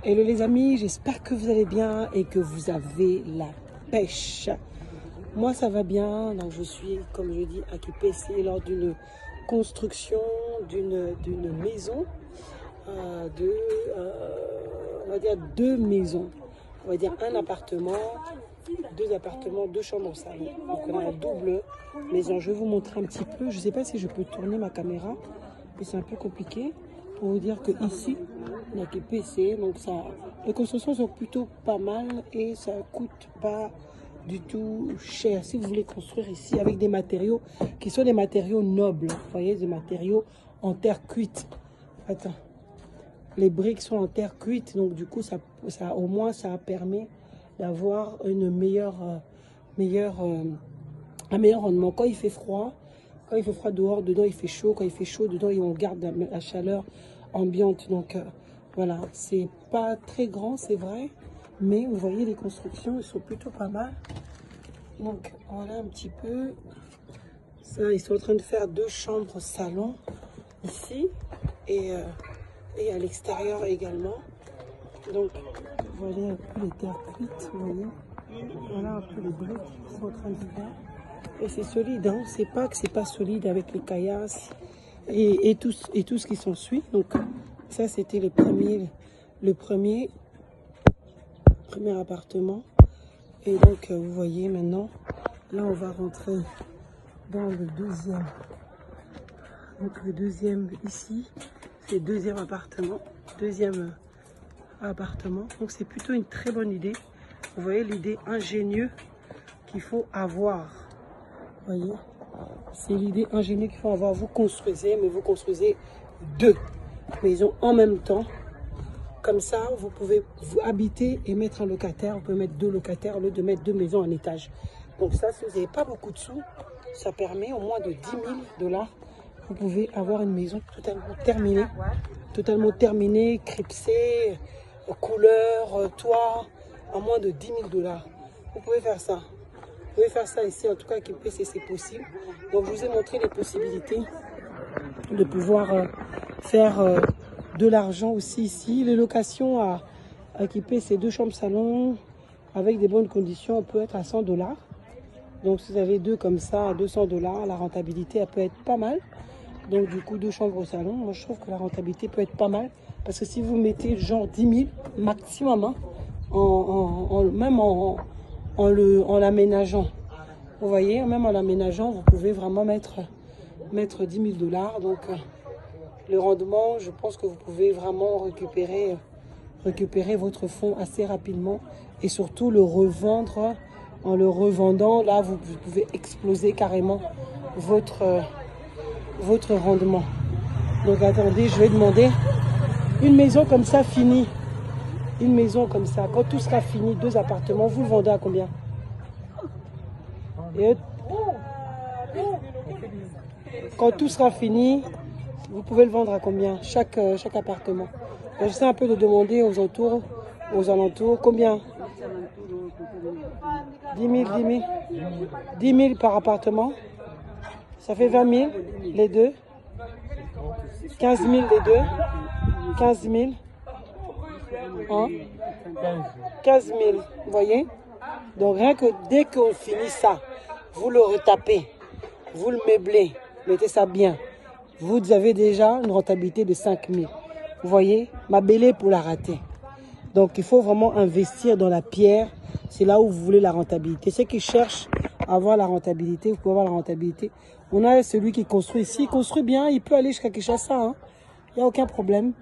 Hello les amis, j'espère que vous allez bien et que vous avez la pêche. Moi ça va bien, donc je suis comme je dis à KPC lors d'une construction d'une maison, on va dire deux maisons, on va dire un appartement, deux appartements, deux chambres au salon. Donc on a la double maison. Je vais vous montrer un petit peu, je ne sais pas si je peux tourner ma caméra, mais c'est un peu compliqué. Pour vous dire que ici, on a KPC, donc ça, les constructions sont plutôt pas mal et ça coûte pas du tout cher. Si vous voulez construire ici avec des matériaux qui sont des matériaux nobles, vous voyez, des matériaux en terre cuite. Attends, les briques sont en terre cuite, donc du coup, au moins, ça permet d'avoir un meilleur rendement. Quand il fait froid dehors, dedans il fait chaud. Quand il fait chaud, dedans on garde la chaleur ambiante. Donc voilà, c'est pas très grand, c'est vrai, mais vous voyez les constructions, elles sont plutôt pas mal. Donc voilà un petit peu. Ça, ils sont en train de faire deux chambres salon ici et à l'extérieur également. Donc voilà un peu les terres cuites, vous voyez. Voilà un peu les briques qui sont en train de faire. Et c'est solide, hein? C'est pas que c'est pas solide avec les caillasses et tout ce qui s'ensuit. Donc ça c'était le premier appartement. Et donc vous voyez maintenant, là on va rentrer dans le deuxième. Donc le deuxième ici, c'est le deuxième appartement. Donc c'est plutôt une très bonne idée. Vous voyez l'idée ingénieuse qu'il faut avoir. Voyez, c'est l'idée ingénieuse qu'il faut avoir. Vous construisez, mais vous construisez deux maisons en même temps. Comme ça, vous pouvez vous habiter et mettre un locataire. Vous pouvez mettre deux locataires au lieu de mettre deux maisons en étage. Donc ça, si vous n'avez pas beaucoup de sous, ça permet au moins de 10 000 $. Vous pouvez avoir une maison totalement terminée, crépsée, couleur, toit, à moins de 10 000 $. Vous pouvez faire ça. Vous pouvez faire ça ici, en tout cas, KPC, c'est possible. Donc, je vous ai montré les possibilités de pouvoir faire de l'argent aussi ici. Les locations à KPC, deux chambres salon, avec des bonnes conditions, on peut être à 100 $. Donc, si vous avez deux comme ça, à 200 $, la rentabilité, elle peut être pas mal. Donc, du coup, deux chambres au salon, moi, je trouve que la rentabilité peut être pas mal. Parce que si vous mettez genre 10 000 maximum, hein, même en l'aménageant. Vous voyez, même en l'aménageant, vous pouvez vraiment mettre 10 000 $. Donc, le rendement, je pense que vous pouvez vraiment récupérer votre fonds assez rapidement et surtout le revendre. En le revendant, là, vous pouvez exploser carrément votre rendement. Donc, attendez, je vais demander une maison comme ça finie. Une maison comme ça, quand tout sera fini, deux appartements, vous le vendez à combien? Et quand tout sera fini, vous pouvez le vendre à combien? Chaque appartement. J'essaie un peu de demander aux alentours, combien? 10 000 par appartement. Ça fait 20 000 les deux. 15 000 les deux. 15 000. Hein? 15 000, vous voyez? Donc rien que dès qu'on finit ça, vous le retapez, vous le meublez, mettez ça bien. Vous avez déjà une rentabilité de 5 000. Vous voyez? Ma belle pour la rater. Donc il faut vraiment investir dans la pierre. C'est là où vous voulez la rentabilité. Ceux qui cherchent à avoir la rentabilité, vous pouvez avoir la rentabilité. On a celui qui construit ici, il construit bien, il peut aller jusqu'à Kinshasa. Hein? Il n'y a aucun problème.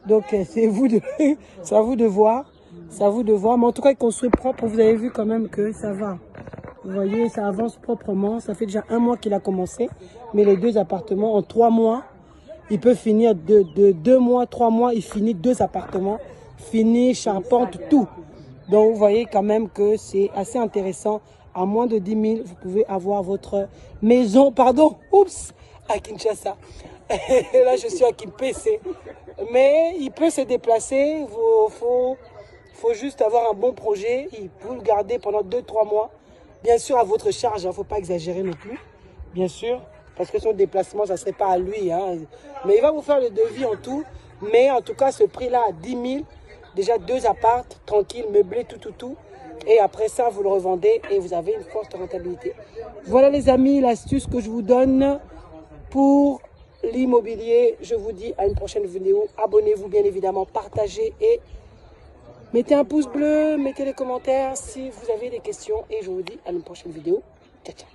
Donc c'est à vous de voir. C'est à vous de voir. Mais en tout cas, il construit propre. Vous avez vu quand même que ça va. Vous voyez, ça avance proprement. Ça fait déjà 1 mois qu'il a commencé. Mais les deux appartements, en 3 mois, il peut finir de 2 mois, 3 mois, il finit 2 appartements. Fini, charpente, tout. Donc vous voyez quand même que c'est assez intéressant. À moins de 10 000, vous pouvez avoir votre maison, à Kinshasa. Et là, je suis à KPC. Mais il peut se déplacer. Faut juste avoir un bon projet. Il peut le garder pendant 2-3 mois. Bien sûr, à votre charge. Il ne faut pas exagérer non plus. Bien sûr. Parce que son déplacement, ça ne serait pas à lui. Hein. Mais il va vous faire le devis en tout. Mais en tout cas, ce prix-là, à 10 000, déjà 2 appartes, tranquille, meublés, tout. Et après ça, vous le revendez et vous avez une forte rentabilité. Voilà les amis, l'astuce que je vous donne pour l'immobilier. Je vous dis à une prochaine vidéo. Abonnez-vous bien évidemment, partagez et mettez un pouce bleu, mettez les commentaires si vous avez des questions. Et je vous dis à une prochaine vidéo. Ciao, ciao.